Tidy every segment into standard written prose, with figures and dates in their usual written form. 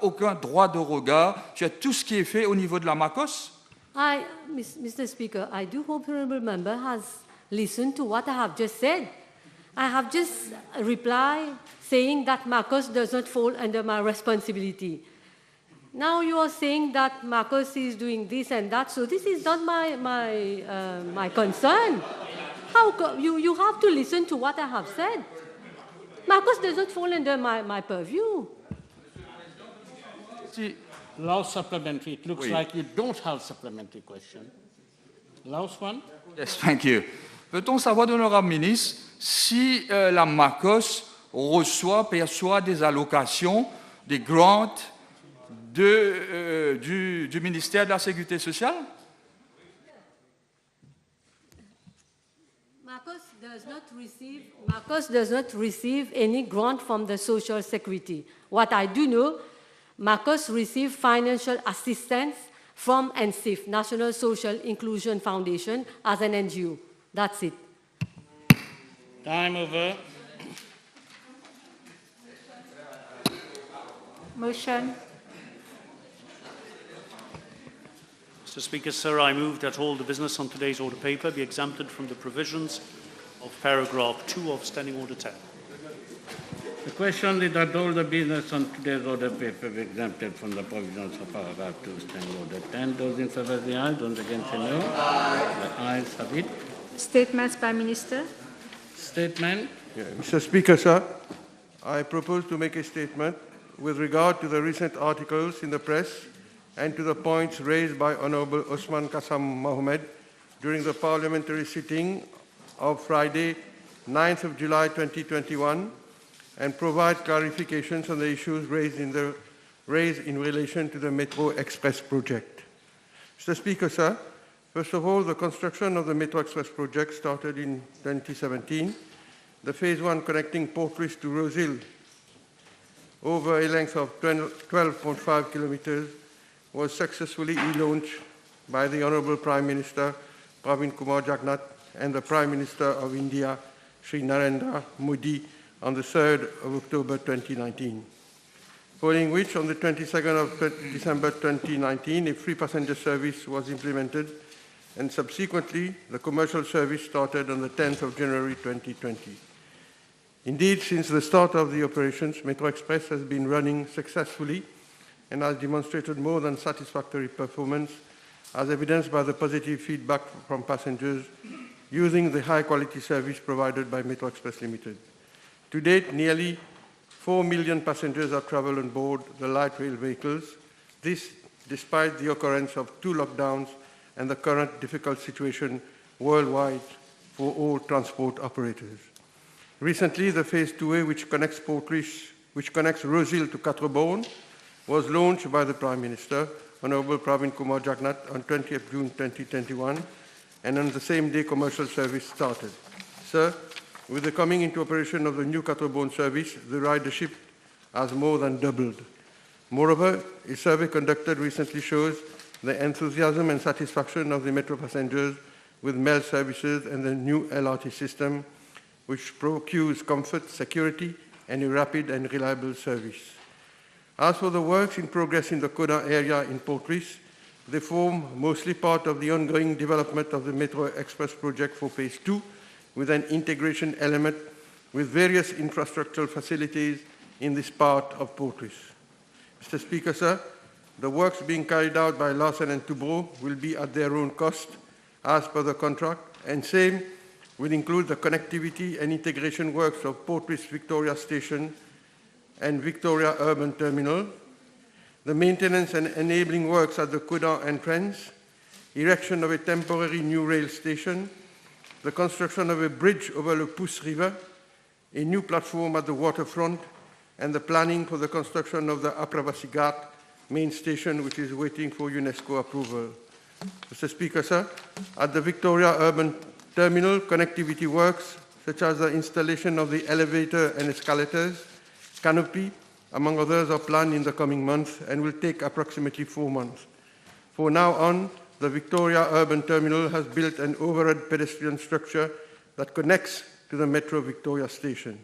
aucun droit de regard sur tout ce qui est fait au niveau de la MACOS? Mr. Speaker, I do hope the honourable member has listened to what I have just said. I have just replied saying that MACOS does not fall under my responsibility. Now you are saying that MACOS is doing this and that, so this is not my concern. You have to listen to what I have said. MACOS does not fall under my purview. Last supplementary. It looks like you don't have supplementary question. Last one? Yes, thank you. Peut-on savoir de l'honorable ministre si la MACOS perçoit des allocations, des grants du ministère de la Sécurité sociale? MACOS does not receive any grant from the Social Security. What I do know, MACOS receives financial assistance from NSIF, National Social Inclusion Foundation, as an NGO. That's it. Time over. Motion. Mr. Speaker, sir, I move that all the business on today's order paper be exempted from the provisions of paragraph 2 of Standing Order 10. The question is that all the business on today's order paper be exempted from the provisions of paragraph 2 Standing Order 10. Those in favour say aye, those against say no. The ayes have it. Statements by Minister. Statement. Yeah, Mr. Speaker, sir, I propose to make a statement with regard to the recent articles in the press and to the points raised by Honourable Osman Kassam Mohammed during the parliamentary sitting of Friday, 9th of July 2021, and provide clarifications on the issues raised in relation to the Metro Express project. Mr. Speaker, sir, first of all, the construction of the Metro Express project started in 2017. The phase 1 connecting Port-Louis to Rosehill over a length of 12.5 kilometers was successfully launched by the Honourable Prime Minister Pravin Kumar Jagannath and the Prime Minister of India, Sri Narendra Modi, on the 3rd of October 2019. Following which, on the 22nd of December 2019, a free passenger service was implemented, and subsequently, the commercial service started on the 10th of January 2020. Indeed, since the start of the operations, Metro Express has been running successfully and has demonstrated more than satisfactory performance, as evidenced by the positive feedback from passengers using the high-quality service provided by Metro Express Limited. To date, nearly 4 million passengers have traveled on board the light rail vehicles, this despite the occurrence of 2 lockdowns and the current difficult situation worldwide for all transport operators. Recently, the Phase 2A, which connects Rosehill to Quatre-Bornes, was launched by the Prime Minister, Honourable Pravin Kumar Jagannath, on 20th June 2021, and on the same day commercial service started. Sir, with the coming into operation of the new Quatre-Bornes service, the ridership has more than doubled. Moreover, a survey conducted recently shows the enthusiasm and satisfaction of the metro passengers with mail services and the new LRT system, which procures comfort, security, and a rapid and reliable service. As for the works in progress in the Coda area in Port-Louis, they form mostly part of the ongoing development of the Metro Express project for Phase 2, with an integration element with various infrastructural facilities in this part of Port-Louis. Mr. Speaker, sir, the works being carried out by Larsen & Toubro will be at their own cost as per the contract, and same will include the connectivity and integration works of Port-Louis Victoria Station and Victoria Urban Terminal, the maintenance and enabling works at the Coda entrance, erection of a temporary new rail station, the construction of a bridge over the Pousse River, a new platform at the waterfront, and the planning for the construction of the Apravasi Ghat main station, which is waiting for UNESCO approval. Mr. Speaker, sir, at the Victoria Urban Terminal, connectivity works, such as the installation of the elevator and escalators, canopy, among others, are planned in the coming months and will take approximately 4 months. From now on, the Victoria Urban Terminal has built an overhead pedestrian structure that connects to the Metro Victoria Station.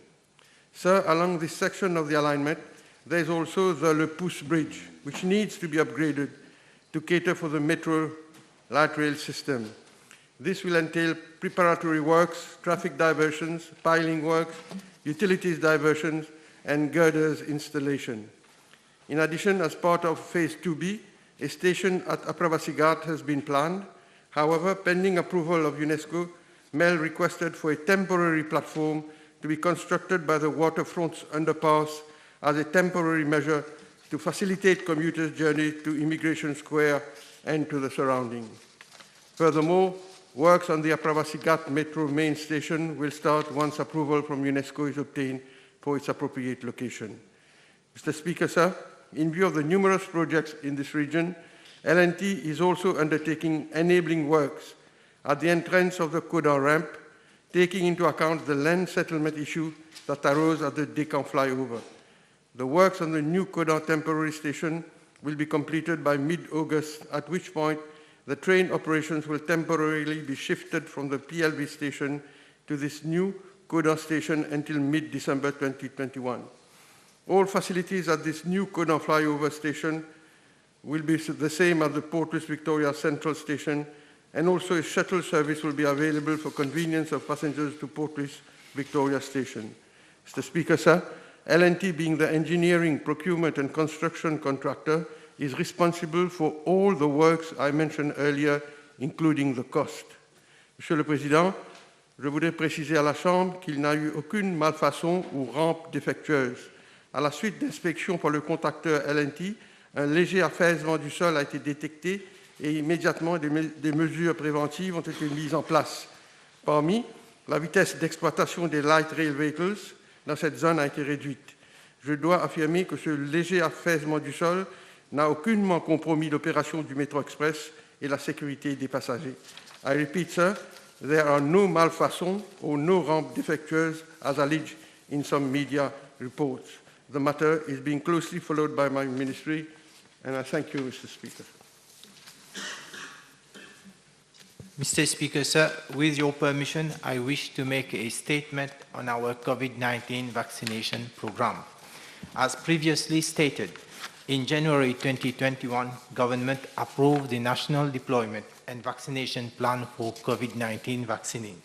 Sir, along this section of the alignment, there's also the Le Pouce Bridge, which needs to be upgraded to cater for the metro light rail system. This will entail preparatory works, traffic diversions, piling works, utilities diversions, and girders installation. In addition, as part of Phase 2B, a station at Apravasi Ghat has been planned. However, pending approval of UNESCO, MEL requested for a temporary platform to be constructed by the waterfront's underpass as a temporary measure to facilitate commuters' journey to Immigration Square and to the surrounding. Furthermore, works on the Apravasi Ghat metro main station will start once approval from UNESCO is obtained for its appropriate location. Mr. Speaker, sir, in view of the numerous projects in this region, L&T is also undertaking enabling works at the entrance of the Kodan ramp, taking into account the land settlement issue that arose at the Deccan flyover. The works on the new Kodan temporary station will be completed by mid-August, at which point the train operations will temporarily be shifted from the PLV station to this new Kodan station until mid-December 2021. All facilities at this new Kodan flyover station will be the same as the Port Louis Victoria Central Station, and also a shuttle service will be available for convenience of passengers to Port Louis Victoria Station. Mr. Speaker, sir, L&T, being the engineering, procurement and construction contractor, is responsible for all the works I mentioned earlier, including the cost. Monsieur le Président, je voudrais préciser à la Chambre qu'il n'a eu aucune malfaçon ou rampe défectueuse. À la suite d'inspection par le contracteur L&T, un léger affaissement du sol a été détecté et immédiatement des mesures préventives ont été mises en place. Parmi, la vitesse d'exploitation des light rail vehicles dans cette zone a été réduite. Je dois affirmer que ce léger affaissement du sol n'a aucunement compromis l'opération du métro express et la sécurité des passagers. I repeat, sir, there are no malfaçons or no ramp defectueuses as alleged in some media reports. The matter is being closely followed by my ministry, and I thank you, Mr. Speaker. Mr. Speaker, sir, with your permission, I wish to make a statement on our COVID-19 vaccination program. As previously stated, in January 2021, government approved the national deployment and vaccination plan for COVID-19 vaccine,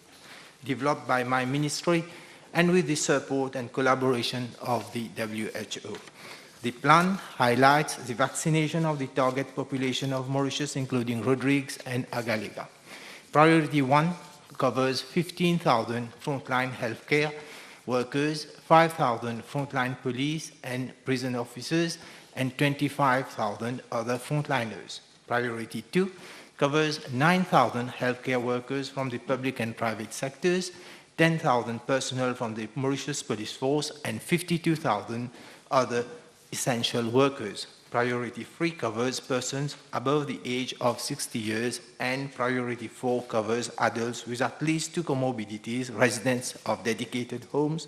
developed by my ministry and with the support and collaboration of the WHO. The plan highlights the vaccination of the target population of Mauritius, including Rodrigues and Agalega. Priority 1 covers 15,000 frontline healthcare workers, 5,000 frontline police and prison officers, and 25,000 other frontliners. Priority 2 covers 9,000 healthcare workers from the public and private sectors, 10,000 personnel from the Mauritius Police Force, and 52,000 other essential workers. Priority 3 covers persons above the age of 60 years, and Priority 4 covers adults with at least 2 comorbidities, residents of dedicated homes,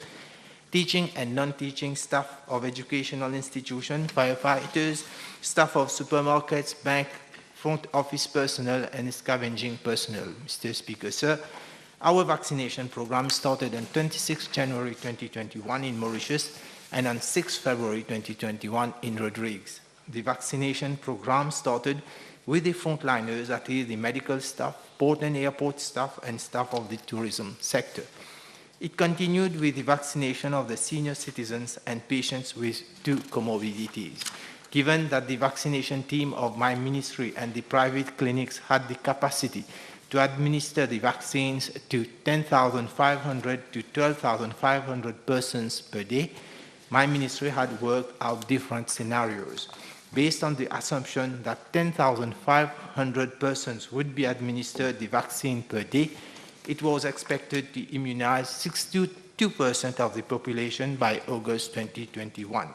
teaching and non-teaching staff of educational institutions, firefighters, staff of supermarkets, bank, front office personnel, and scavenging personnel. Mr. Speaker, sir, our vaccination program started on 26 January 2021 in Mauritius and on 6 February 2021 in Rodrigues. The vaccination program started with the frontliners, that is the medical staff, port and airport staff, and staff of the tourism sector. It continued with the vaccination of the senior citizens and patients with 2 comorbidities. Given that the vaccination team of my ministry and the private clinics had the capacity to administer the vaccines to 10,500 to 12,500 persons per day, my ministry had worked out different scenarios. Based on the assumption that 10,500 persons would be administered the vaccine per day, it was expected to immunize 62% of the population by August 2021.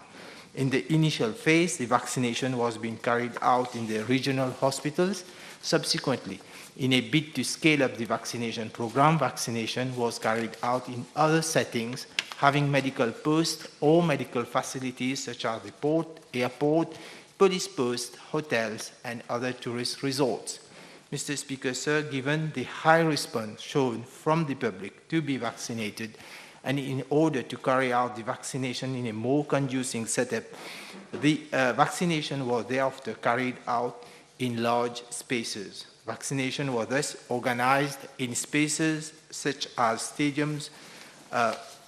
In the initial phase, the vaccination was being carried out in the regional hospitals. Subsequently, in a bid to scale up the vaccination program, vaccination was carried out in other settings, having medical posts or medical facilities such as the port, airport, police posts, hotels, and other tourist resorts. Mr. Speaker, sir, given the high response shown from the public to be vaccinated, and in order to carry out the vaccination in a more conducive setup, the vaccination was thereafter carried out in large spaces. Vaccination was thus organized in spaces such as stadiums,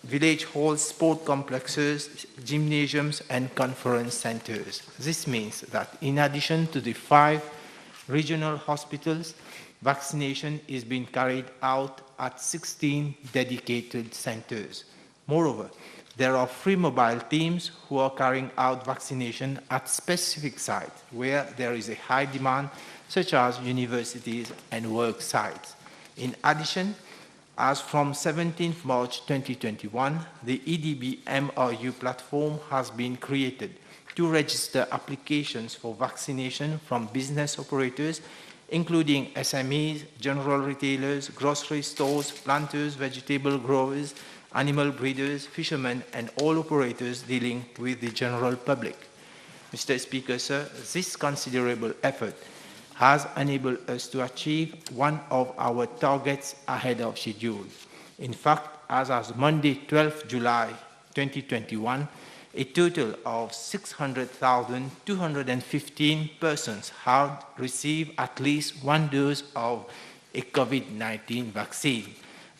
village halls, sport complexes, gymnasiums, and conference centers. This means that in addition to the 5 regional hospitals, vaccination is being carried out at 16 dedicated centers. Moreover, there are 3 mobile teams who are carrying out vaccination at specific sites where there is a high demand, such as universities and work sites. In addition, as from 17th March 2021, the EDB MRU platform has been created to register applications for vaccination from business operators, including SMEs, general retailers, grocery stores, planters, vegetable growers, animal breeders, fishermen, and all operators dealing with the general public. Mr. Speaker, sir, this considerable effort has enabled us to achieve one of our targets ahead of schedule. In fact, as of Monday, 12th July 2021, a total of 600,215 persons had received at least 1 dose of a COVID-19 vaccine.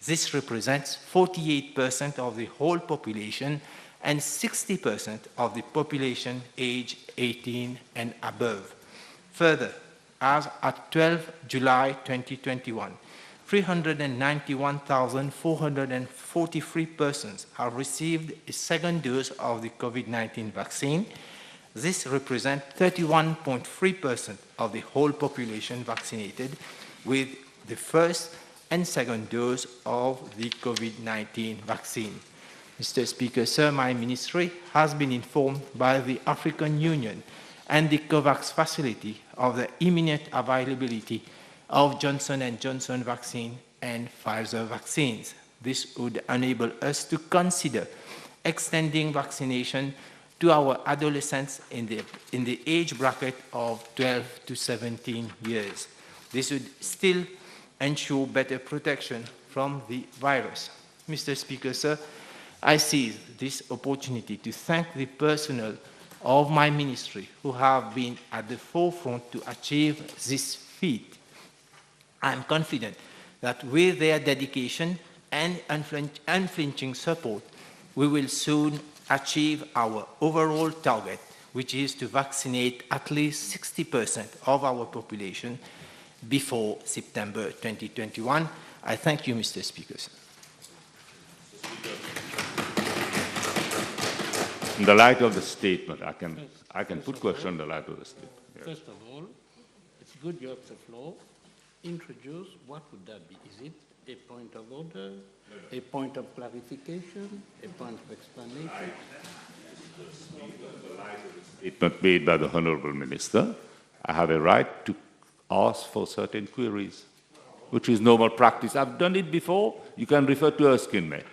This represents 48% of the whole population and 60% of the population aged 18 and above. Further, as at 12 July 2021, 391,443 persons have received a second dose of the COVID-19 vaccine. This represents 31.3% of the whole population vaccinated with the first and second dose of the COVID-19 vaccine. Mr. Speaker, sir, my ministry has been informed by the African Union and the COVAX facility of the imminent availability of Johnson & Johnson vaccine and Pfizer vaccines. This would enable us to consider extending vaccination to our adolescents in the age bracket of 12 to 17 years. This would still ensure better protection from the virus. Mr. Speaker, sir, I seize this opportunity to thank the personnel of my ministry who have been at the forefront to achieve this feat. I am confident that with their dedication and unflinching support, we will soon achieve our overall target, which is to vaccinate at least 60% of our population before September 2021. I thank you, Mr. Speaker. In the light of the statement, I can put question in the light of the statement. Yes. First of all, it's good you have the floor. Introduce, what would that be? Is it a point of order, a point of clarification, a point of explanation? Statement made by the Honourable Minister, I have a right to ask for certain queries, which is normal practice. I've done it before. You can refer to Erskine, mate.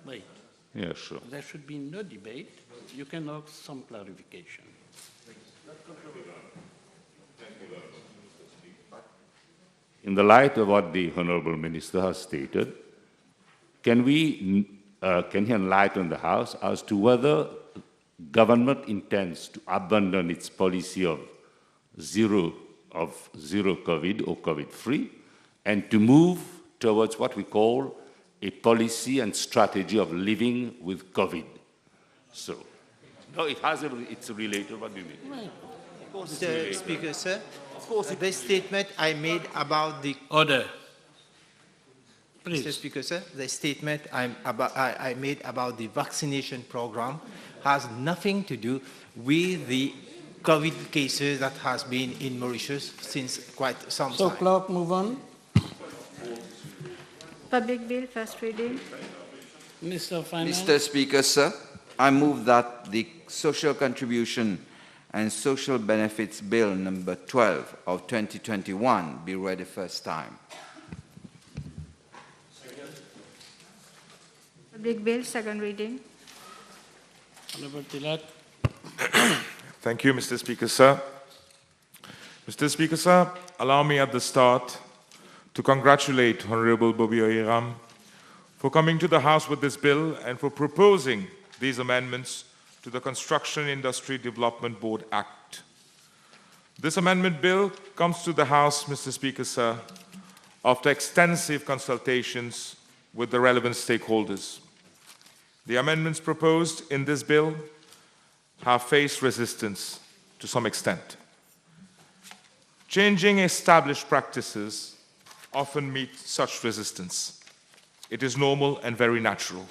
Wait. Yeah, sure. There should be no debate. You can ask some clarification. In the light of what the Honourable Minister has stated, can he enlighten the House as to whether government intends to abandon its policy of zero COVID or COVID-free and to move towards what we call a policy and strategy of living with COVID? So, no, it's related. What do you mean? Right. Mr. Speaker, sir, the statement I made about the Order. Please. Mr. Speaker, sir, the statement I made about the vaccination program has nothing to do with the COVID cases that has been in Mauritius since quite some time. So, clerk, move on. Public Bill, first reading. Minister of Finance. Mr. Speaker, sir, I move that the Social Contribution and Social Benefits Bill number 12 of 2021 be read the first time. Public Bill, second reading. Honourable Tilat. Thank you, Mr. Speaker, sir. Mr. Speaker, sir, allow me at the start to congratulate Honourable Bobby Oyeram for coming to the House with this bill and for proposing these amendments to the Construction Industry Development Board Act. This amendment bill comes to the House, Mr. Speaker, sir, after extensive consultations with the relevant stakeholders. The amendments proposed in this bill have faced resistance to some extent. Changing established practices often meet such resistance. It is normal and very natural.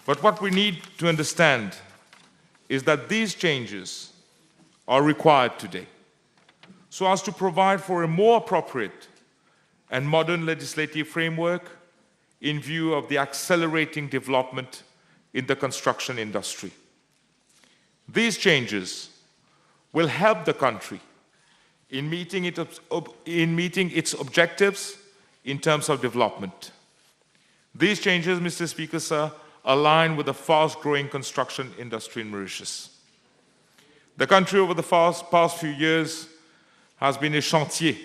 But what we need to understand is that these changes are required today so as to provide for a more appropriate and modern legislative framework in view of the accelerating development in the construction industry. These changes will help the country in meeting its objectives in terms of development. These changes, Mr. Speaker, sir, align with the fast-growing construction industry in Mauritius. The country over the past few years has been a chantier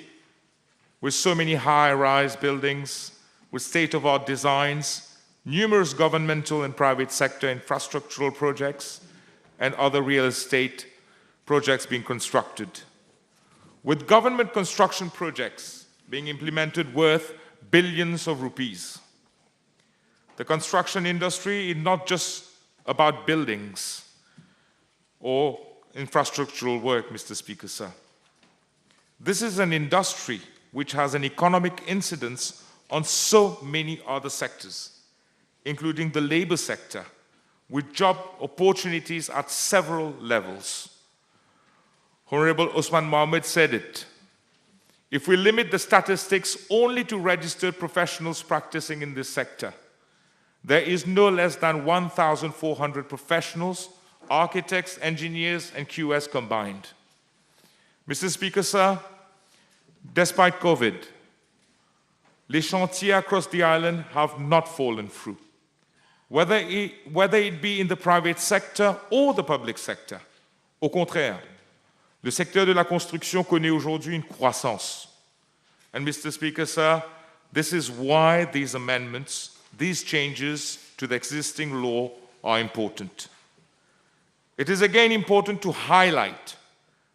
with so many high-rise buildings, with state-of-art designs, numerous governmental and private sector infrastructural projects, and other real estate projects being constructed. With government construction projects being implemented worth billions of rupees. The construction industry is not just about buildings or infrastructural work, Mr. Speaker, sir. This is an industry which has an economic incidence on so many other sectors, including the labor sector, with job opportunities at several levels. Honorable Osman Mohamed said it. If we limit the statistics only to registered professionals practicing in this sector, there is no less than 1,400 professionals, architects, engineers, and QS combined. Mr. Speaker, sir, despite COVID, les chantiers across the island have not fallen through, whether it be in the private sector or the public sector. Au contraire, le secteur de la construction connaît aujourd'hui une croissance. And Mr. Speaker, sir, this is why these amendments, these changes to the existing law are important. It is again important to highlight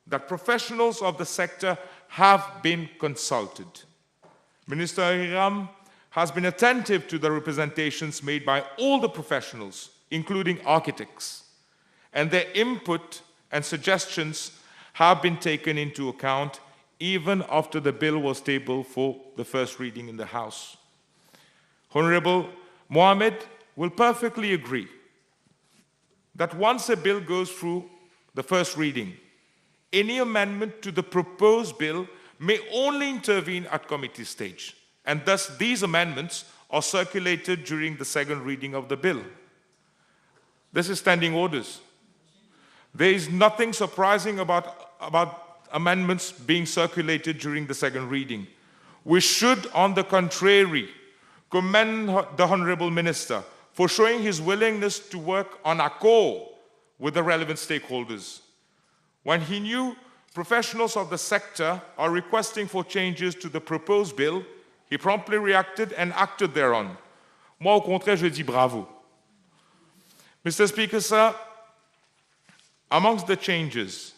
that professionals of the sector have been consulted. Minister Hiram has been attentive to the representations made by all the professionals, including architects, and their input and suggestions have been taken into account even after the bill was tabled for the first reading in the House. Honorable Mohamed will perfectly agree that once a bill goes through the first reading, any amendment to the proposed bill may only intervene at committee stage, and thus these amendments are circulated during the second reading of the bill. This is standing orders. There is nothing surprising about amendments being circulated during the second reading. We should, on the contrary, commend the Honorable Minister for showing his willingness to work on accord with the relevant stakeholders. When he knew professionals of the sector are requesting for changes to the proposed bill, he promptly reacted and acted thereon. Moi, au contraire, je dis bravo. Mr. Speaker, sir, amongst the changes,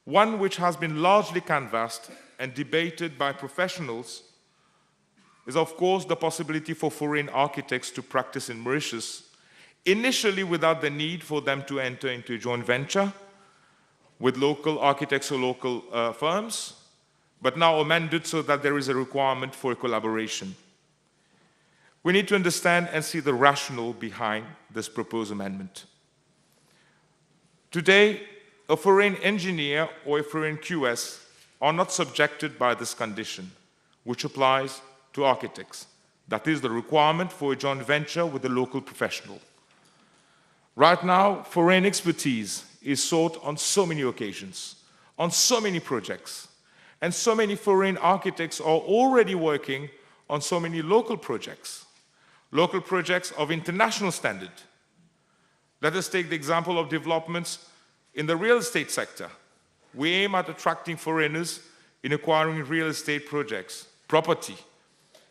one which has been largely canvassed and debated by professionals is, of course, the possibility for foreign architects to practice in Mauritius, initially without the need for them to enter into a joint venture with local architects or local firms, but now amended so that there is a requirement for a collaboration. We need to understand and see the rationale behind this proposed amendment. Today, a foreign engineer or a foreign QS are not subjected by this condition, which applies to architects. That is the requirement for a joint venture with a local professional. Right now, foreign expertise is sought on so many occasions, on so many projects, and so many foreign architects are already working on so many local projects of international standard. Let us take the example of developments in the real estate sector. We aim at attracting foreigners in acquiring real estate projects, property,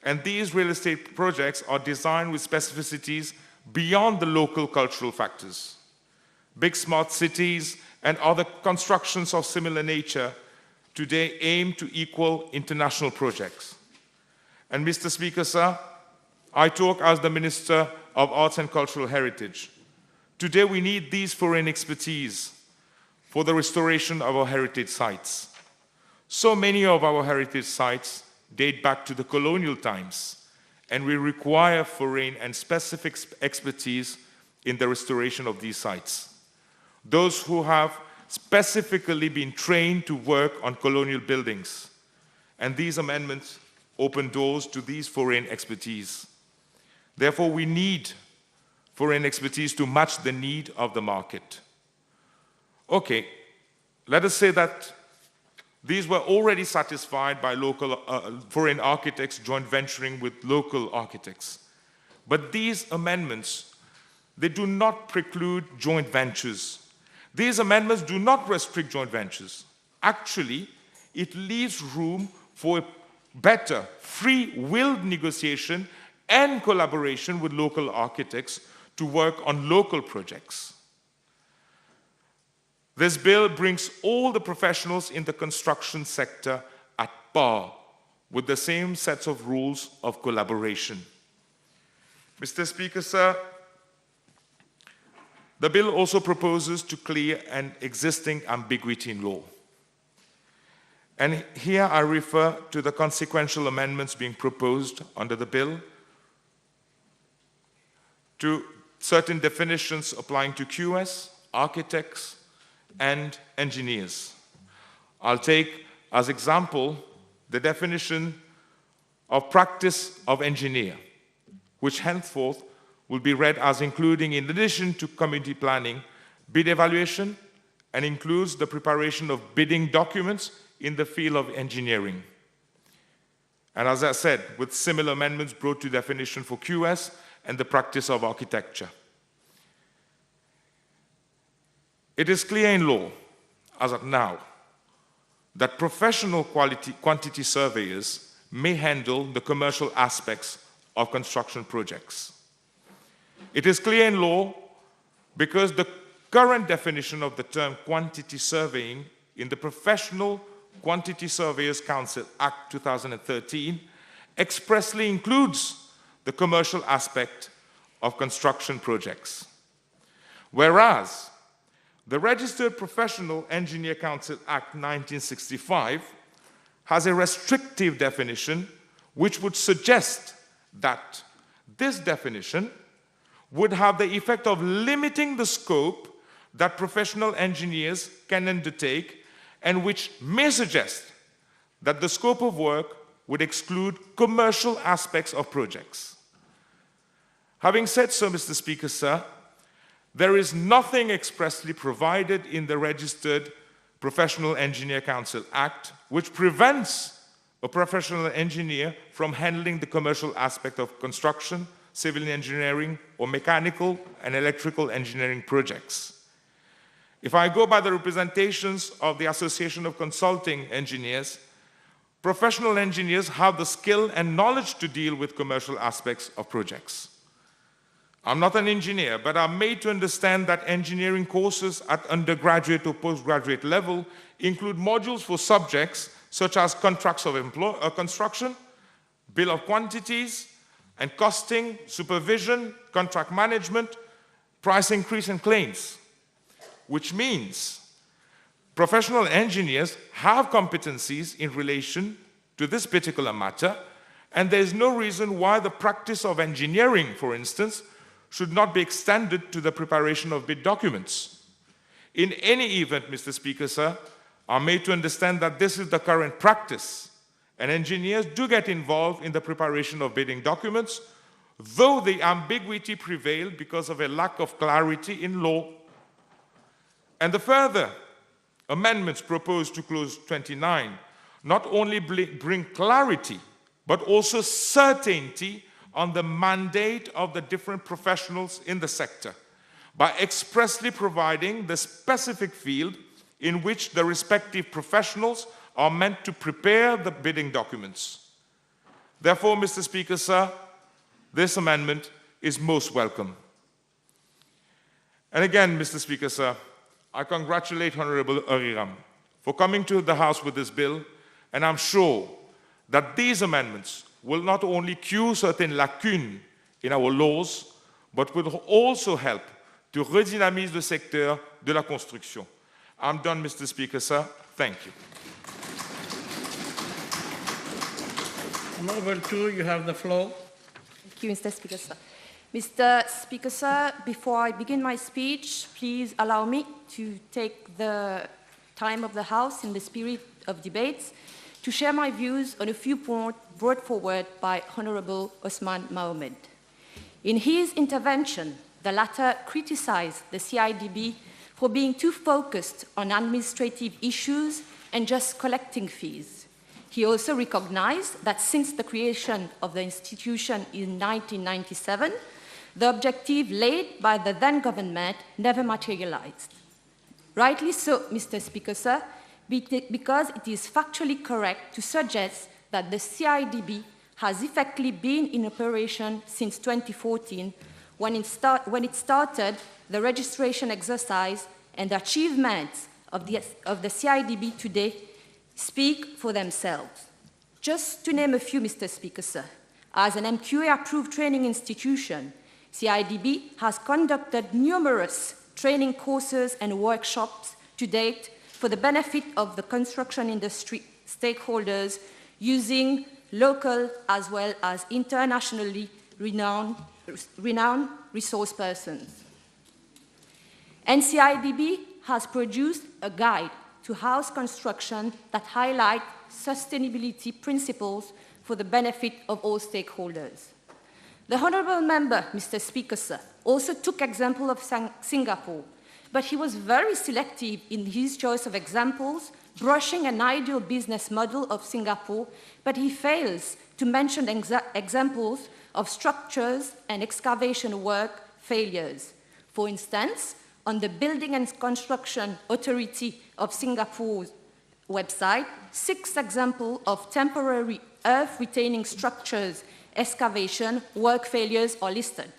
And these real estate projects are designed with specificities beyond the local cultural factors. Big smart cities and other constructions of similar nature today aim to equal international projects. And Mr. Speaker, sir, I talk as the Minister of Arts and Cultural Heritage. Today we need these foreign expertise for the restoration of our heritage sites. So many of our heritage sites date back to the colonial times, and we require foreign and specific expertise in the restoration of these sites. Those who have specifically been trained to work on colonial buildings. And these amendments open doors to these foreign expertise. Therefore, we need foreign expertise to match the need of the market. Okay, let us say that these were already satisfied by local foreign architects joint venturing with local architects. But these amendments, they do not preclude joint ventures. These amendments do not restrict joint ventures. Actually, it leaves room for a better, free-willed negotiation and collaboration with local architects to work on local projects. This bill brings all the professionals in the construction sector at par with the same sets of rules of collaboration. Mr. Speaker, sir, the bill also proposes to clear an existing ambiguity in law. And here I refer to the consequential amendments being proposed under the bill to certain definitions applying to QS, architects, and engineers. I'll take as example the definition of practice of engineer, which henceforth will be read as including, in addition to community planning, bid evaluation, and includes the preparation of bidding documents in the field of engineering. And as I said, with similar amendments brought to definition for QS and the practice of architecture. It is clear in law, as of now, that professional quantity surveyors may handle the commercial aspects of construction projects. It is clear in law because the current definition of the term quantity surveying in the Professional Quantity Surveyors Council Act 2013 expressly includes the commercial aspect of construction projects. Whereas the Registered Professional Engineer Council Act 1965 has a restrictive definition which would suggest that this definition would have the effect of limiting the scope that professional engineers can undertake and which may suggest that the scope of work would exclude commercial aspects of projects. Having said so, Mr. Speaker, sir, there is nothing expressly provided in the Registered Professional Engineer Council Act which prevents a professional engineer from handling the commercial aspect of construction, civil engineering, or mechanical and electrical engineering projects. If I go by the representations of the Association of Consulting Engineers, professional engineers have the skill and knowledge to deal with commercial aspects of projects. I'm not an engineer, but I'm made to understand that engineering courses at undergraduate or postgraduate level include modules for subjects such as contracts of construction, bill of quantities, and costing, supervision, contract management, price increase, and claims, which means professional engineers have competencies in relation to this particular matter, and there is no reason why the practice of engineering, for instance, should not be extended to the preparation of bid documents. In any event, Mr. Speaker, sir, I'm made to understand that this is the current practice, and engineers do get involved in the preparation of bidding documents, though the ambiguity prevailed because of a lack of clarity in law. And the further amendments proposed to Clause 29 not only bring clarity, but also certainty on the mandate of the different professionals in the sector by expressly providing the specific field in which the respective professionals are meant to prepare the bidding documents. Therefore, Mr. Speaker, sir, this amendment is most welcome. And again, Mr. Speaker, sir, I congratulate Honorable Ariram for coming to the House with this bill, and I'm sure that these amendments will not only cure certain lacunes in our laws, but will also help to redynamiser le secteur de la construction. I'm done, Mr. Speaker, sir. Thank you. Honorable Chu, you have the floor. Thank you, Mr. Speaker, sir. Mr. Speaker, sir, before I begin my speech, please allow me to take the time of the House in the spirit of debates to share my views on a few points brought forward by Honorable Osman Mohamed. In his intervention, the latter criticized the CIDB for being too focused on administrative issues and just collecting fees. He also recognized that since the creation of the institution in 1997, the objective laid by the then government never materialized. Rightly so, Mr. Speaker, sir, because it is factually correct to suggest that the CIDB has effectively been in operation since 2014, when it started the registration exercise, and the achievements of the CIDB today speak for themselves. Just to name a few, Mr. Speaker, sir, as an MQA-approved training institution, CIDB has conducted numerous training courses and workshops to date for the benefit of the construction industry stakeholders using local as well as internationally renowned resource persons. And CIDB has produced a guide to house construction that highlight sustainability principles for the benefit of all stakeholders. The Honourable Member, Mr. Speaker, sir, also took example of Singapore, but he was very selective in his choice of examples, brushing an ideal business model of Singapore, but he fails to mention examples of structures and excavation work failures. For instance, on the Building and Construction Authority of Singapore's website, 6 examples of temporary earth-retaining structures excavation work failures are listed.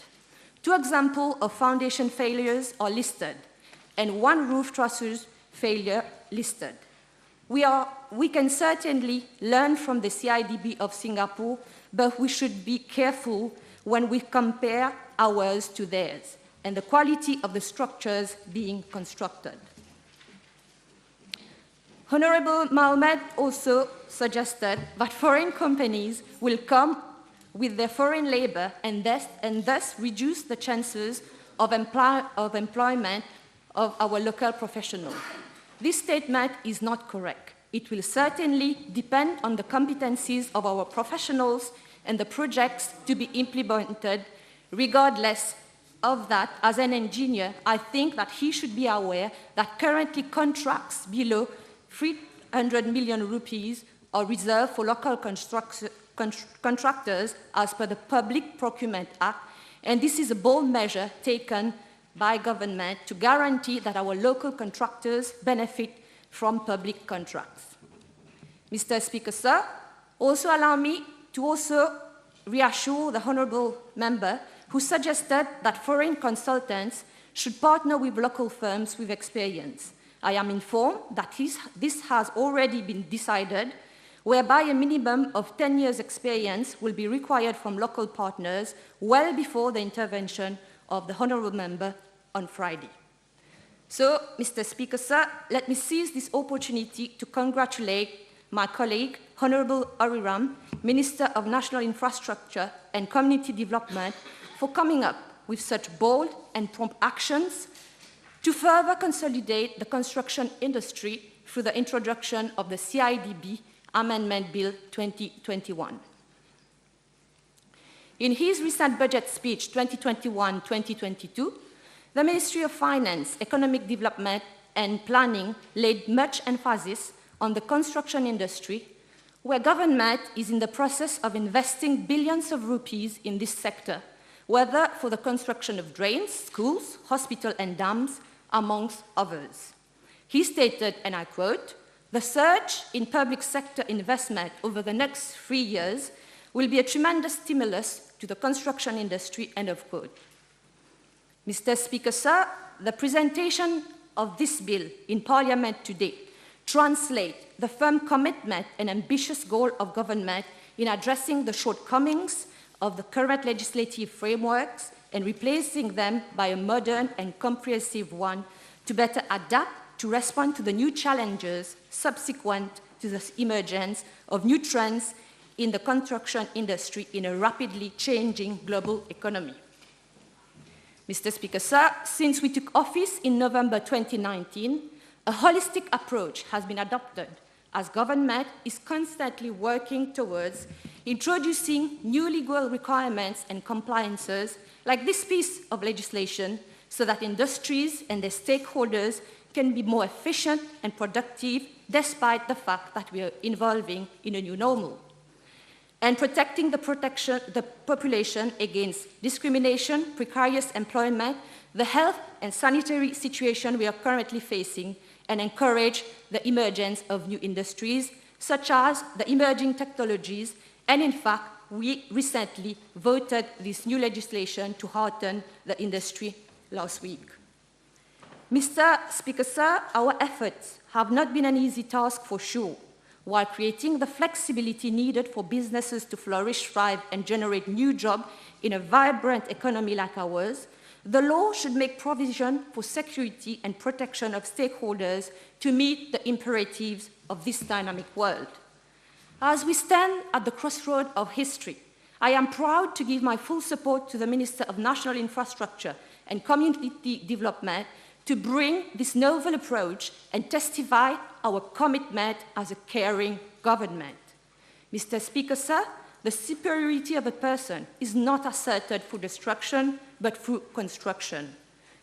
2 examples of foundation failures are listed, and 1 roof trusses failure listed. We can certainly learn from the CIDB of Singapore, but we should be careful when we compare ours to theirs and the quality of the structures being constructed. Honorable Mohamed also suggested that foreign companies will come with their foreign labor and thus reduce the chances of employment of our local professionals. This statement is not correct. It will certainly depend on the competencies of our professionals and the projects to be implemented. Regardless of that, as an engineer, I think that he should be aware that currently contracts below 300 million rupees are reserved for local contractors as per the Public Procurement Act, and this is a bold measure taken by government to guarantee that our local contractors benefit from public contracts. Mr. Speaker, sir, also allow me to also reassure the Honourable Member who suggested that foreign consultants should partner with local firms with experience. I am informed that this has already been decided, whereby a minimum of 10 years' experience will be required from local partners well before the intervention of the Honourable Member on Friday. So, Mr. Speaker, sir, let me seize this opportunity to congratulate my colleague, Honourable Ariram, Minister of National Infrastructure and Community Development, for coming up with such bold and prompt actions to further consolidate the construction industry through the introduction of the CIDB Amendment Bill 2021. In his recent budget speech 2021-2022, the Ministry of Finance, Economic Development and Planning laid much emphasis on the construction industry, where government is in the process of investing billions of rupees in this sector, whether for the construction of drains, schools, hospitals and dams, amongst others. He stated, and I quote, "The surge in public sector investment over the next 3 years will be a tremendous stimulus to the construction industry, end of quote. Mr. Speaker, sir, the presentation of this bill in Parliament today translates the firm commitment and ambitious goal of government in addressing the shortcomings of the current legislative frameworks and replacing them by a modern and comprehensive one to better adapt to respond to the new challenges subsequent to the emergence of new trends in the construction industry in a rapidly changing global economy. Mr. Speaker, sir, since we took office in November 2019, a holistic approach has been adopted as government is constantly working towards introducing new legal requirements and compliances like this piece of legislation so that industries and their stakeholders can be more efficient and productive despite the fact that we are evolving in a new normal. And protecting the population against discrimination, precarious employment, the health and sanitary situation we are currently facing, and encourage the emergence of new industries, such as the emerging technologies. And in fact, we recently voted this new legislation to hearten the industry last week. Mr. Speaker, sir, our efforts have not been an easy task for sure. While creating the flexibility needed for businesses to flourish, thrive, and generate new jobs in a vibrant economy like ours, the law should make provision for security and protection of stakeholders to meet the imperatives of this dynamic world. As we stand at the crossroad of history, I am proud to give my full support to the Minister of National Infrastructure and Community Development to bring this novel approach and testify our commitment as a caring government. Mr. Speaker, sir, the superiority of a person is not asserted through destruction, but through construction.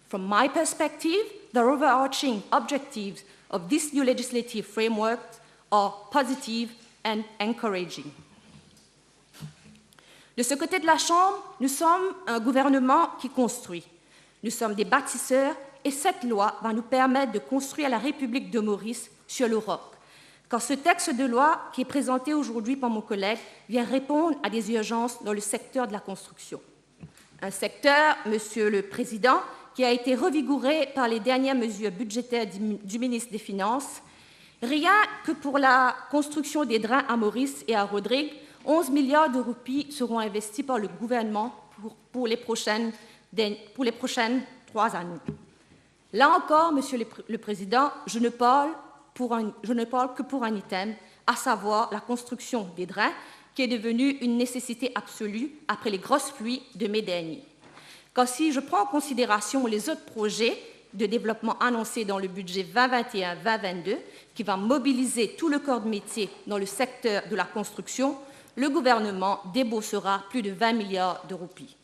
From my perspective, the overarching objectives of this new legislative framework are positive and encouraging. De ce côté de la Chambre, nous sommes un gouvernement qui construit. Nous sommes des bâtisseurs et cette loi va nous permettre de construire la République de Maurice sur le roc. Car ce texte de loi qui est présenté aujourd'hui par mon collègue vient répondre à des urgences dans le secteur de la construction. Un secteur, Monsieur le Président, qui a été revigoré par les dernières mesures budgétaires du ministre des Finances. Rien que pour la construction des drains à Maurice et à Rodrigue, 11 milliards de roupies seront investis par le gouvernement pour les prochaines 3 années. Là encore, Monsieur le Président, je ne parle que pour un item, à savoir la construction des drains, qui est devenue une nécessité absolue après les grosses pluies de mai dernier. Car si je prends en considération les autres projets de développement annoncés dans le budget 2021-2022, qui va mobiliser tout le corps de métier dans le secteur de la construction, le gouvernement déboursera plus de 20 milliards de roupies.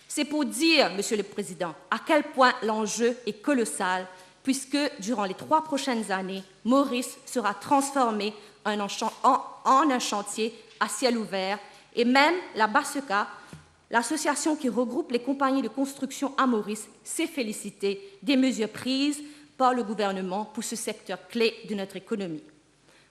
C'est pour dire, Monsieur le Président, à quel point l'enjeu est colossal, puisque durant les 3 prochaines années, Maurice sera transformé en un chantier à ciel ouvert, et même la BASECA, l'association qui regroupe les compagnies de construction à Maurice, s'est félicitée des mesures prises par le gouvernement pour ce secteur clé de notre économie.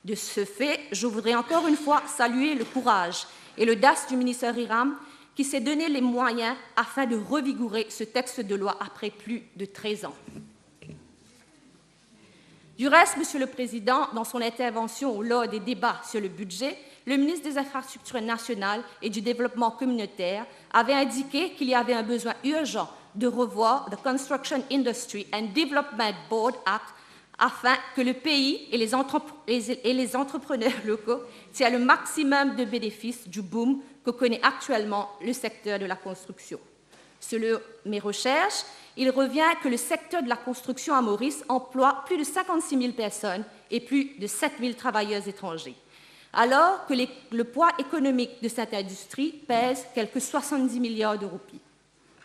De ce fait, je voudrais encore une fois saluer le courage et l'audace du ministre Hiram, qui s'est donné les moyens afin de revigorer ce texte de loi après plus de 13 ans. Du reste, Monsieur le Président, dans son intervention lors des débats sur le budget, le ministre des Infrastructures nationales et du Développement communautaire avait indiqué qu'il y avait un besoin urgent de revoir the Construction Industry and Development Board Act afin que le pays et les entrepreneurs locaux tirent le maximum de bénéfices du boom que connaît actuellement le secteur de la construction. Selon mes recherches, il revient que le secteur de la construction à Maurice emploie plus de 56 000 personnes et plus de 7 000 travailleurs étrangers, alors que le poids économique de cette industrie pèse quelques 70 milliards de roupies.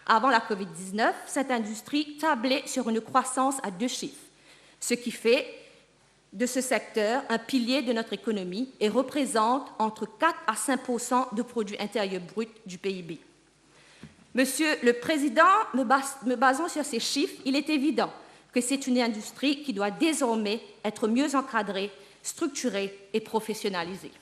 Avant la COVID-19, cette industrie tablait sur une croissance à 2 chiffres, ce qui fait de ce secteur un pilier de notre économie et représente entre 4 à 5% de produit intérieur brut du PIB. Monsieur le Président, me basant sur ces chiffres, il est évident que c'est une industrie qui doit désormais être mieux encadrée, structurée et professionnalisée.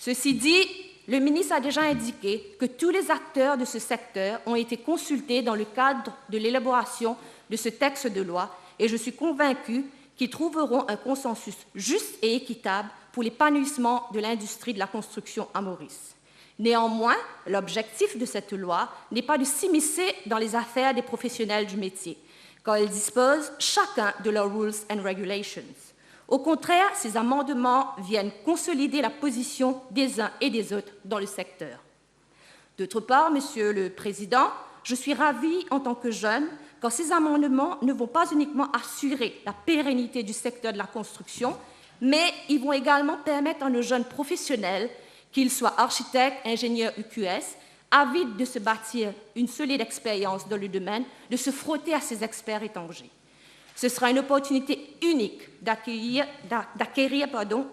Ceci dit, le ministre a déjà indiqué que tous les acteurs de ce secteur ont été consultés dans le cadre de l'élaboration de ce texte de loi et je suis convaincue qu'ils trouveront un consensus juste et équitable pour l'épanouissement de l'industrie de la construction à Maurice. Néanmoins, l'objectif de cette loi n'est pas de s'immiscer dans les affaires des professionnels du métier, car ils disposent chacun de leurs rules and regulations. Au contraire, ces amendements viennent consolider la position des uns et des autres dans le secteur. D'autre part, Monsieur le Président, je suis ravie en tant que jeune, car ces amendements ne vont pas uniquement assurer la pérennité du secteur de la construction, mais ils vont également permettre à nos jeunes professionnels, qu'ils soient architectes, ingénieurs UQS, avides de se bâtir une solide expérience dans le domaine, de se frotter à ces experts étrangers. Ce sera une opportunité unique d'acquérir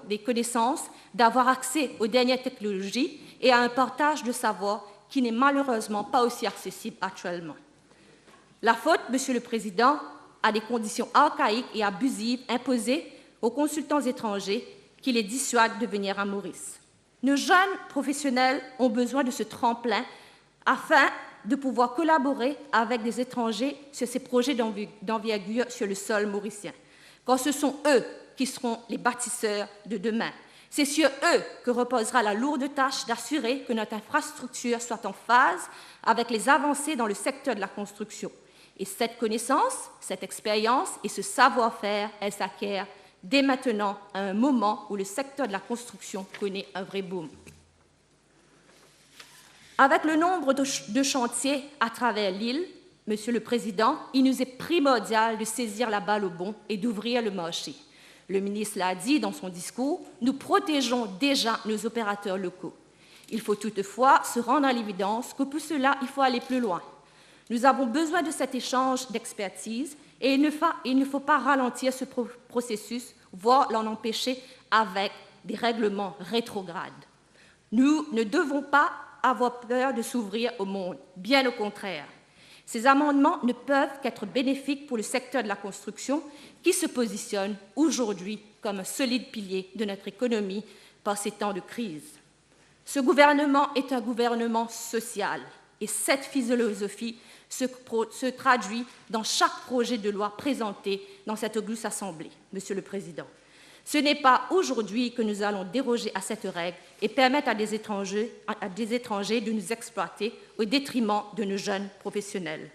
des connaissances, d'avoir accès aux dernières technologies et à un partage de savoir qui n'est malheureusement pas aussi accessible actuellement. La faute, Monsieur le Président, à des conditions archaïques et abusives imposées aux consultants étrangers qui les dissuadent de venir à Maurice. Nos jeunes professionnels ont besoin de ce tremplin afin de pouvoir collaborer avec des étrangers sur ces projets d'envergure sur le sol mauricien. Car ce sont eux qui seront les bâtisseurs de demain. C'est sur eux que reposera la lourde tâche d'assurer que notre infrastructure soit en phase avec les avancées dans le secteur de la construction. Et cette connaissance, cette expérience et ce savoir-faire, elles s'acquièrent dès maintenant à un moment où le secteur de la construction connaît un vrai boom. Avec le nombre de chantiers à travers l'île, Monsieur le Président, il nous est primordial de saisir la balle au bond et d'ouvrir le marché. Le ministre l'a dit dans son discours, nous protégeons déjà nos opérateurs locaux. Il faut toutefois se rendre à l'évidence que pour cela, il faut aller plus loin. Nous avons besoin de cet échange d'expertise et il ne faut pas ralentir ce processus, voire l'en empêcher avec des règlements rétrogrades. Nous ne devons pas avoir peur de s'ouvrir au monde, bien au contraire. Ces amendements ne peuvent qu'être bénéfiques pour le secteur de la construction qui se positionne aujourd'hui comme un solide pilier de notre économie par ces temps de crise. Ce gouvernement est un gouvernement social et cette philosophie se traduit dans chaque projet de loi présenté dans cette auguste Assemblée, Monsieur le Président. Ce n'est pas aujourd'hui que nous allons déroger à cette règle et permettre à des étrangers de nous exploiter au détriment de nos jeunes professionnels.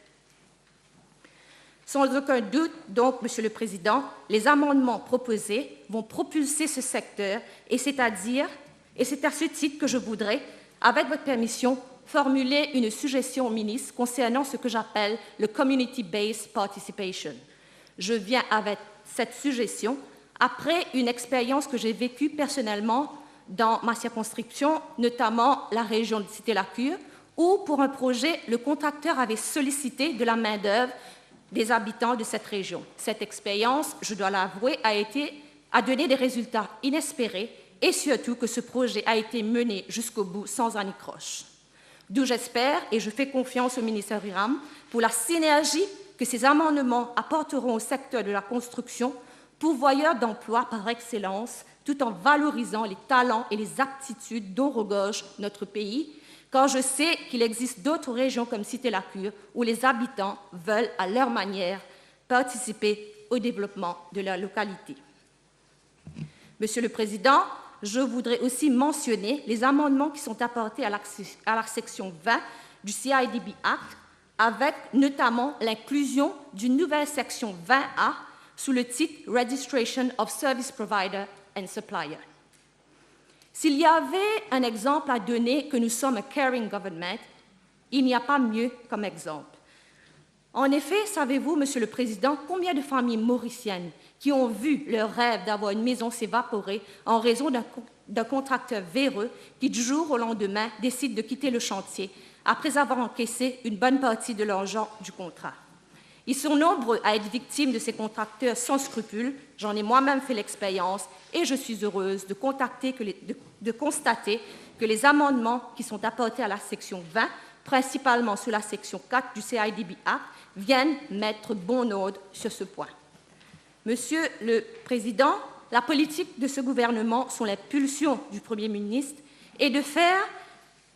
Sans aucun doute, donc, Monsieur le Président, les amendements proposés vont propulser ce secteur et c'est à ce titre que je voudrais, avec votre permission, formuler une suggestion au ministre concernant ce que j'appelle le Community-Based Participation. Je viens avec cette suggestion après une expérience que j'ai vécue personnellement dans ma circonscription, notamment la région de Cité-la-Cure, où, pour un projet, le contracteur avait sollicité de la main-d'œuvre des habitants de cette région. Cette expérience, je dois l'avouer, a donné des résultats inespérés et surtout que ce projet a été mené jusqu'au bout sans anicroche. D'où j'espère, et je fais confiance au ministre Riram, pour la synergie que ces amendements apporteront au secteur de la construction, pourvoyeur d'emplois par excellence, tout en valorisant les talents et les aptitudes dont regorge notre pays, car je sais qu'il existe d'autres régions comme Cité-la-Cure où les habitants veulent, à leur manière, participer au développement de leur localité. Monsieur le Président, je voudrais aussi mentionner les amendements qui sont apportés à la section 20 du CIDB Act, avec notamment l'inclusion d'une nouvelle section 20A sous le titre « Registration of Service Provider and Supplier ». S'il y avait un exemple à donner que nous sommes un caring government, il n'y a pas mieux comme exemple. En effet, savez-vous, Monsieur le Président, combien de familles mauriciennes qui ont vu leur rêve d'avoir une maison s'évaporer en raison d'un contracteur véreux qui, du jour au lendemain, décide de quitter le chantier après avoir encaissé une bonne partie de l'argent du contrat? Ils sont nombreux à être victimes de ces contracteurs sans scrupules. J'en ai moi-même fait l'expérience et je suis heureuse de constater que les amendements qui sont apportés à la section 20, principalement sous la section 4 du CIDB Act, viennent mettre bon ordre sur ce point. Monsieur le Président, la politique de ce gouvernement sont les pulsions du Premier ministre et de faire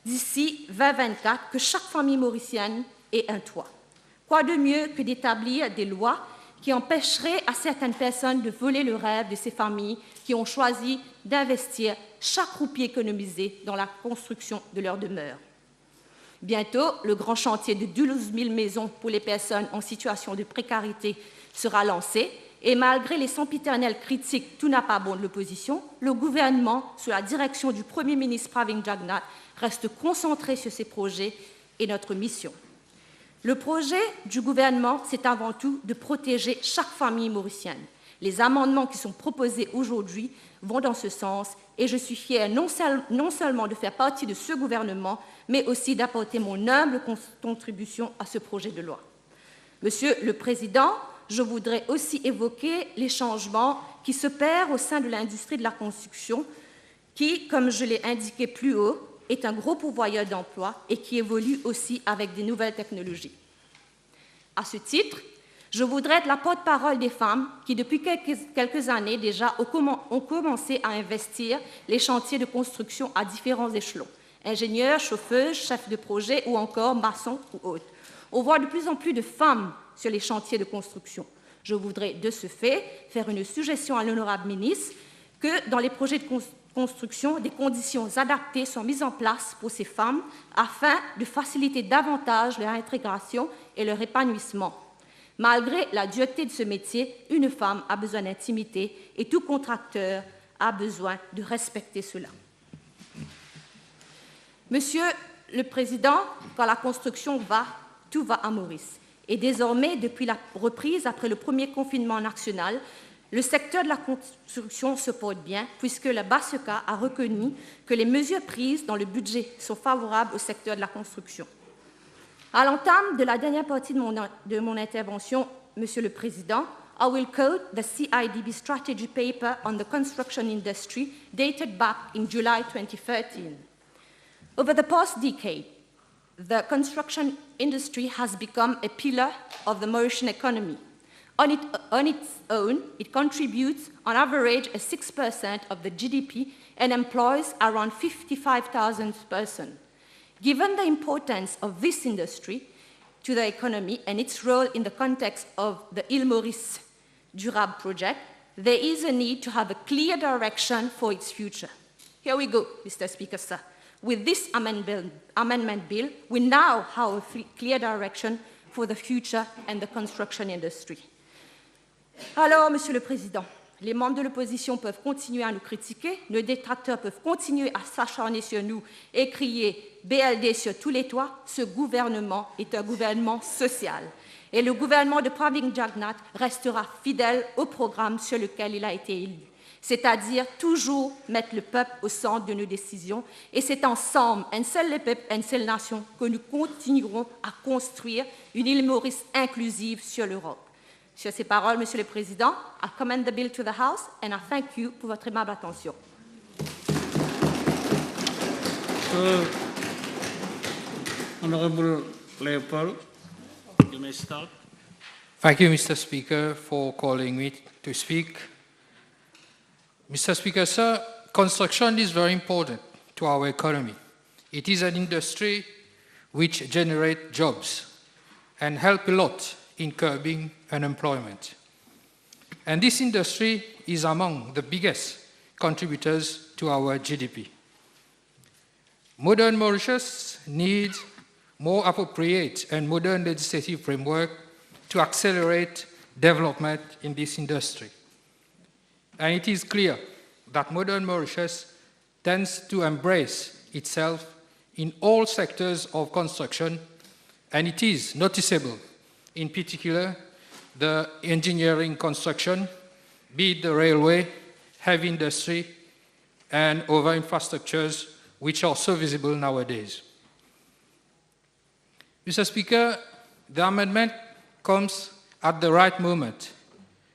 d'ici 2024 que chaque famille mauricienne ait un toit. Quoi de mieux que d'établir des lois qui empêcheraient à certaines personnes de voler le rêve de ces familles qui ont choisi d'investir chaque roupie économisée dans la construction de leur demeure. Bientôt, le grand chantier de 12 000 maisons pour les personnes en situation de précarité sera lancé et malgré les sempiternelles critiques tout n'a pas bon de l'opposition, le gouvernement, sous la direction du Premier ministre Pravin Jagnnath, reste concentré sur ces projets et notre mission. Le projet du gouvernement, c'est avant tout de protéger chaque famille mauricienne. Les amendements qui sont proposés aujourd'hui vont dans ce sens et je suis fière non seulement de faire partie de ce gouvernement, mais aussi d'apporter mon humble contribution à ce projet de loi. Monsieur le Président, je voudrais aussi évoquer les changements qui s'opèrent au sein de l'industrie de la construction, qui, comme je l'ai indiqué plus haut, est un gros pourvoyeur d'emplois et qui évolue aussi avec des nouvelles technologies. À ce titre, je voudrais être la porte-parole des femmes qui, depuis quelques années déjà, ont commencé à investir les chantiers de construction à différents échelons, ingénieurs, chauffeuses, chefs de projet ou encore maçons ou autres. On voit de plus en plus de femmes sur les chantiers de construction. Je voudrais de ce fait faire une suggestion à l'honorable ministre que dans les projets de construction, des conditions adaptées sont mises en place pour ces femmes afin de faciliter davantage leur intégration et leur épanouissement. Malgré la dureté de ce métier, une femme a besoin d'intimité et tout contracteur a besoin de respecter cela. Monsieur le Président, quand la construction va, tout va à Maurice. Et désormais, depuis la reprise après le premier confinement national, le secteur de la construction se porte bien puisque la BASECA a reconnu que les mesures prises dans le budget sont favorables au secteur de la construction. À l'entame de la dernière partie de mon intervention, Monsieur le Président, I will quote the CIDB strategy paper on the construction industry dated back in July 2013. Over the past decade, the construction industry has become a pillar of the Mauritian economy. On its own, it contributes on average 6% of the GDP and employs around 55,000 persons. Given the importance of this industry to the economy and its role in the context of the Île Maurice Durable project, there is a need to have a clear direction for its future. Here we go, Mr. Speaker, sir. With this amendment bill, we now have a clear direction for the future and the construction industry. Alors, Monsieur le Président, les membres de l'opposition peuvent continuer à nous critiquer, nos détracteurs peuvent continuer à s'acharner sur nous et crier BLD sur tous les toits. Ce gouvernement est un gouvernement social. Et le gouvernement de Pravin Jagnnath restera fidèle au programme sur lequel il a été élu, c'est-à-dire toujours mettre le peuple au centre de nos décisions. Et c'est ensemble, un seul le peuple, une seule nation, que nous continuerons à construire une île Maurice inclusive sur l'Europe. Sur ces paroles, Monsieur le Président, I commend the bill to the House and I thank you pour votre aimable attention. Honorable Leopold, you may start. Thank you, Mr. Speaker, for calling me to speak. Mr. Speaker, sir, construction is very important to our economy. It is an industry which generates jobs and help a lot in curbing unemployment. And this industry is among the biggest contributors to our GDP. Modern Mauritius needs more appropriate and modern legislative framework to accelerate development in this industry. And it is clear that modern Mauritius tends to embrace itself in all sectors of construction, and it is noticeable, in particular, the engineering construction, be it the railway, heavy industry, and other infrastructures which are so visible nowadays. Mr. Speaker, the amendment comes at the right moment,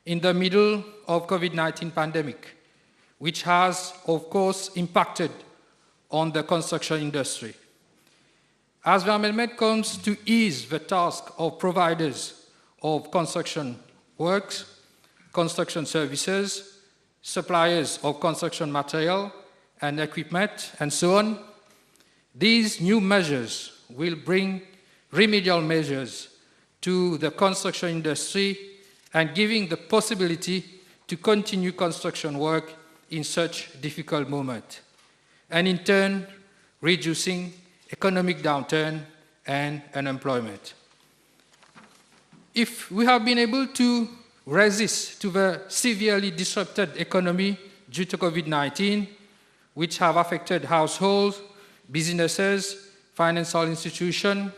in the middle of COVID-19 pandemic, which has, of course, impacted on the construction industry. As the amendment comes to ease the task of providers of construction works, construction services, suppliers of construction material, and equipment, and so on. These new measures will bring remedial measures to the construction industry and giving the possibility to continue construction work in such difficult moment, and in turn, reducing economic downturn and unemployment. If we have been able to resist to the severely disrupted economy due to COVID-19, which have affected households, businesses, financial institutions,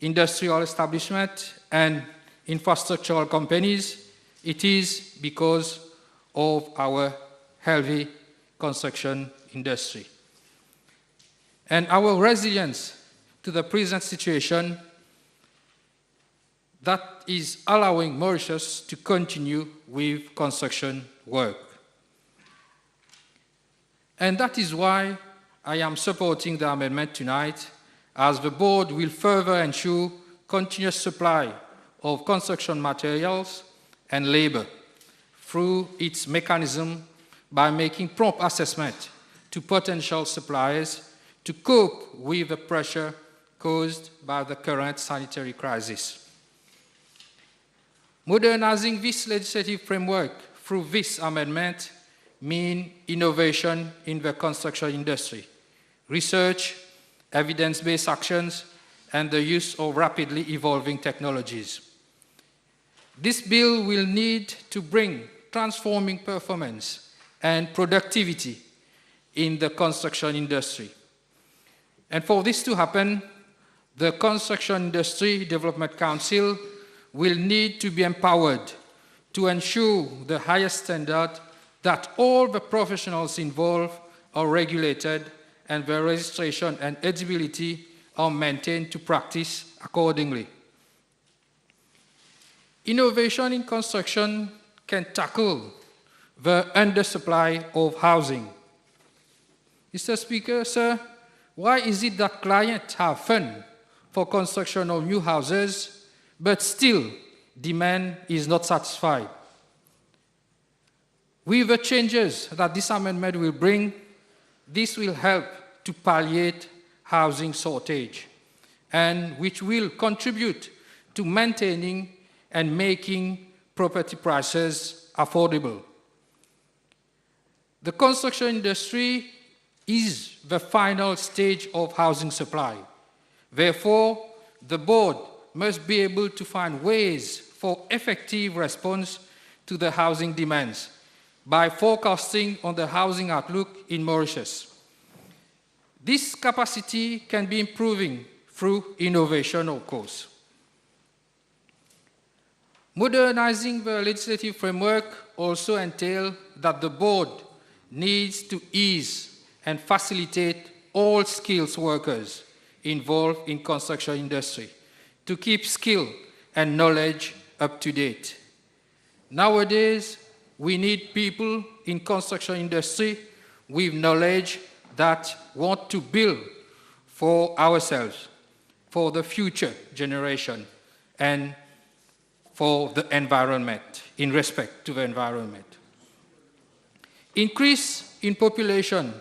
industrial establishment, and infrastructural companies, it is because of our healthy construction industry. And our resilience to the present situation that is allowing Mauritius to continue with construction work. And that is why I am supporting the amendment tonight, as the board will further ensure continuous supply of construction materials and labor through its mechanism by making prompt assessment to potential suppliers to cope with the pressure caused by the current sanitary crisis. Modernizing this legislative framework through this amendment means innovation in the construction industry, research, evidence-based actions, and the use of rapidly evolving technologies. This bill will need to bring transforming performance and productivity in the construction industry. And for this to happen, the Construction Industry Development Council will need to be empowered to ensure the highest standard that all the professionals involved are regulated and the registration and eligibility are maintained to practice accordingly. Innovation in construction can tackle the undersupply of housing. Mr. Speaker, sir, why is it that clients have funds for construction of new houses, but still demand is not satisfied? With the changes that this amendment will bring, this will help to palliate housing shortage, and which will contribute to maintaining and making property prices affordable. The construction industry is the final stage of housing supply. Therefore, the board must be able to find ways for effective response to the housing demands by forecasting on the housing outlook in Mauritius. This capacity can be improving through innovation, of course. Modernizing the legislative framework also entails that the board needs to ease and facilitate all skilled workers involved in construction industry to keep skill and knowledge up to date. Nowadays, we need people in construction industry with knowledge that want to build for ourselves, for the future generation, and for the environment, in respect to the environment. Increase in population,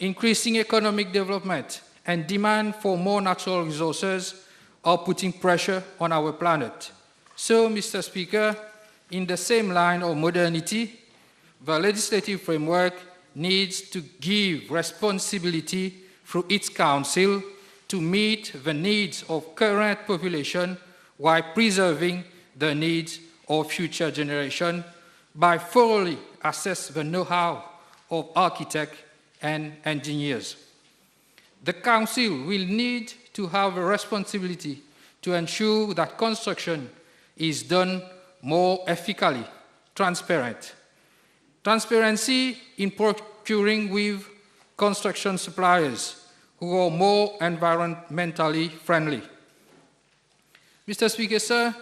increasing economic development, and demand for more natural resources are putting pressure on our planet. So, Mr. Speaker, in the same line of modernity, the legislative framework needs to give responsibility through its council to meet the needs of current population while preserving the needs of future generation by thoroughly assess the know-how of architects and engineers. The council will need to have a responsibility to ensure that construction is done more ethically, transparent. Transparency in procuring with construction suppliers who are more environmentally friendly. Mr. Speaker, sir,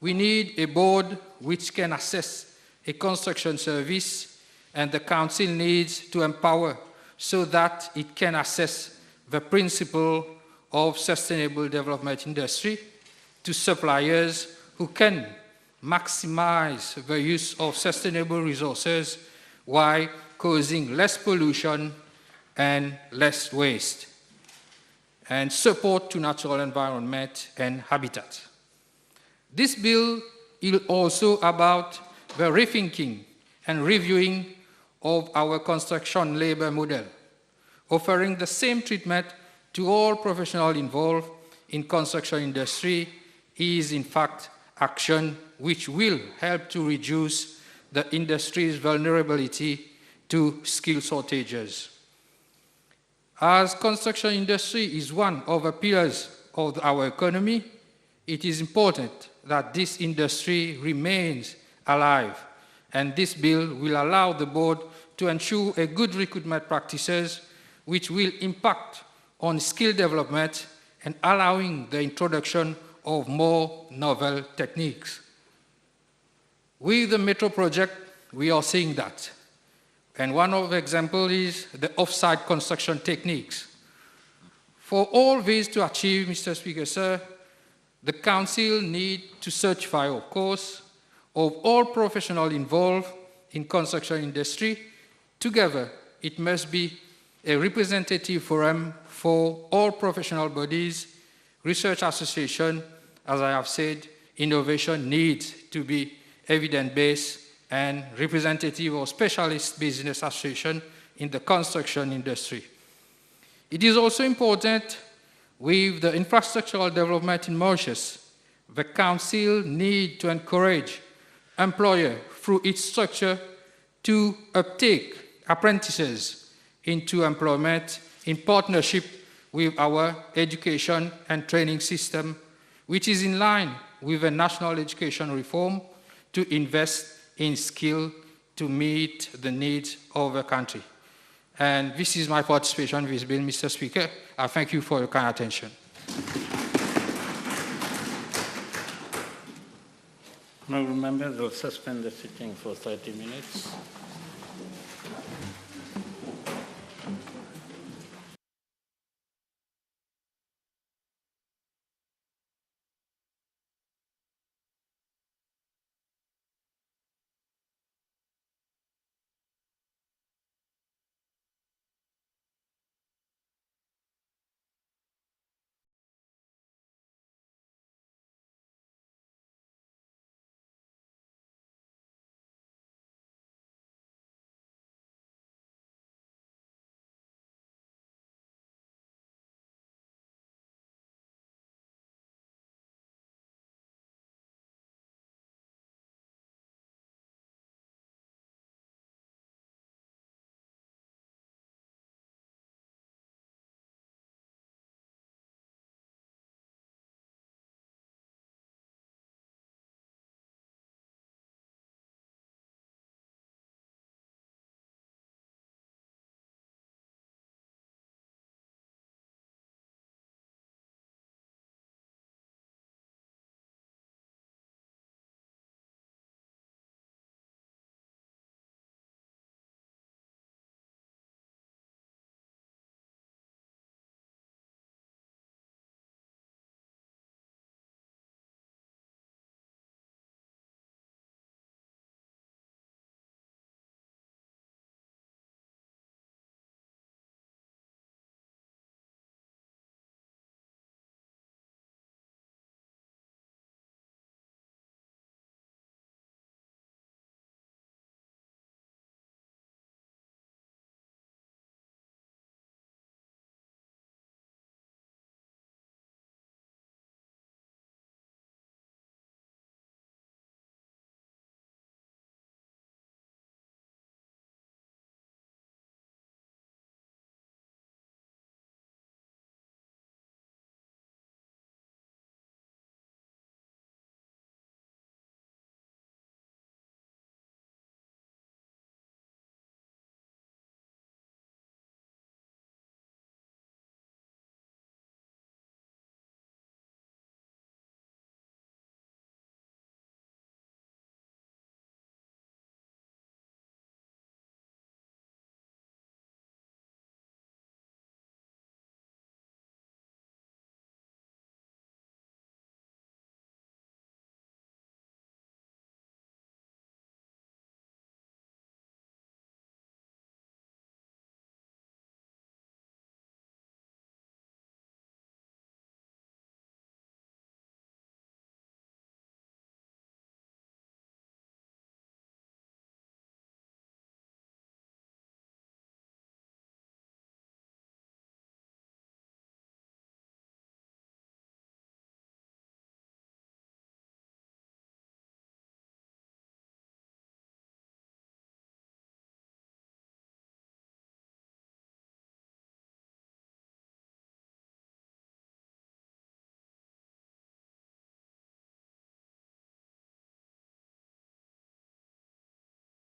we need a board which can assess a construction service, and the council needs to empower so that it can assess the principle of sustainable development industry to suppliers who can maximize the use of sustainable resources while causing less pollution and less waste, and support to natural environment and habitat. This bill is also about the rethinking and reviewing of our construction labor model, offering the same treatment to all professionals involved in construction industry is in fact action which will help to reduce the industry's vulnerability to skill shortages. As construction industry is one of the pillars of our economy, it is important that this industry remains alive, and this bill will allow the board to ensure a good recruitment practices which will impact on skill development and allowing the introduction of more novel techniques. With the metro project, we are seeing that. And one of the examples is the off-site construction techniques. For all these to achieve, Mr. Speaker, sir, the Council needs to certify, of course, of all professionals involved in construction industry. Together, it must be a representative forum for all professional bodies, research association. As I have said, innovation needs to be evidence-based and representative of specialist business association in the construction industry. It is also important with the infrastructural development in Mauritius, the Council needs to encourage employers through its structure to uptake apprentices into employment in partnership with our education and training system, which is in line with the national education reform to invest in skill to meet the needs of the country. And this is my participation in this bill, Mr. Speaker. I thank you for your kind attention. Honourable members will suspend the sitting for 30 minutes.